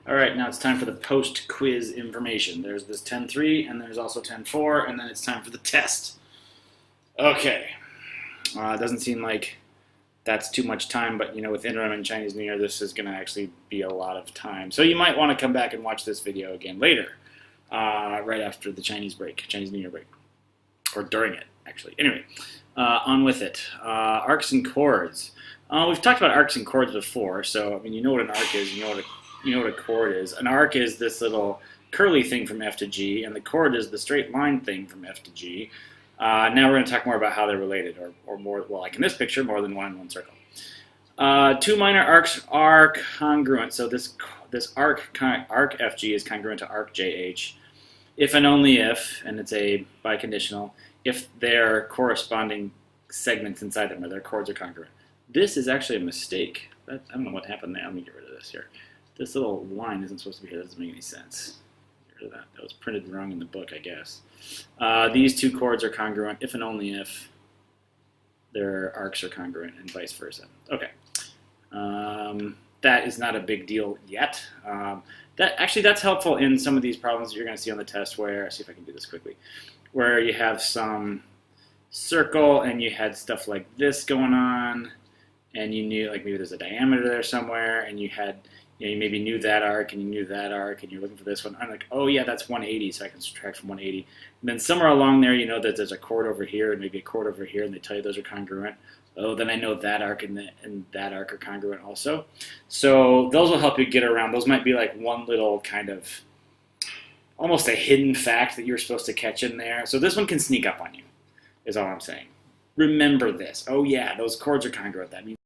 All right, now it's time for the post-quiz information. There's this 10.3, and there's also 10.4, and then it's time for the test. Okay. It doesn't seem like that's too much time, but with interim and Chinese New Year, this is going to actually be a lot of time. So you might want to come back and watch this video again later, right after the Chinese New Year break, or during it, actually. Anyway, on with it. Arcs and chords. We've talked about arcs and chords before, so you know what an arc is, you know what a chord is. An arc is this little curly thing from F to G, and the chord is the straight line thing from F to G. Now we're going to talk more about how they're related, or more, well, like in this picture, more than one in one circle. Two minor arcs are congruent, so this arc FG is congruent to arc JH, if and only if, and it's a biconditional, if their corresponding segments inside them, or their chords, are congruent. This is actually a mistake. I don't know what happened there. Let me get rid of this here. This little line isn't supposed to be here. That doesn't make any sense. Get rid of that. That was printed wrong in the book, I guess. These two chords are congruent if and only if their arcs are congruent, and vice versa. Okay. That is not a big deal yet. That's helpful in some of these problems that you're going to see on the test where, see if I can do this quickly, where you have some circle and you had stuff like this going on, and you knew, like, maybe there's a diameter there somewhere, and you had, you maybe knew that arc, and you knew that arc, and you're looking for this one. I'm like, oh yeah, that's 180, so I can subtract from 180. And then somewhere along there, you know that there's a chord over here, and maybe a chord over here, and they tell you those are congruent. Oh, then I know that arc and that arc are congruent also. So those will help you get around. Those might be like one little kind of, almost a hidden fact that you're supposed to catch in there. So this one can sneak up on you, is all I'm saying. Remember this. Oh yeah, those chords are congruent. That means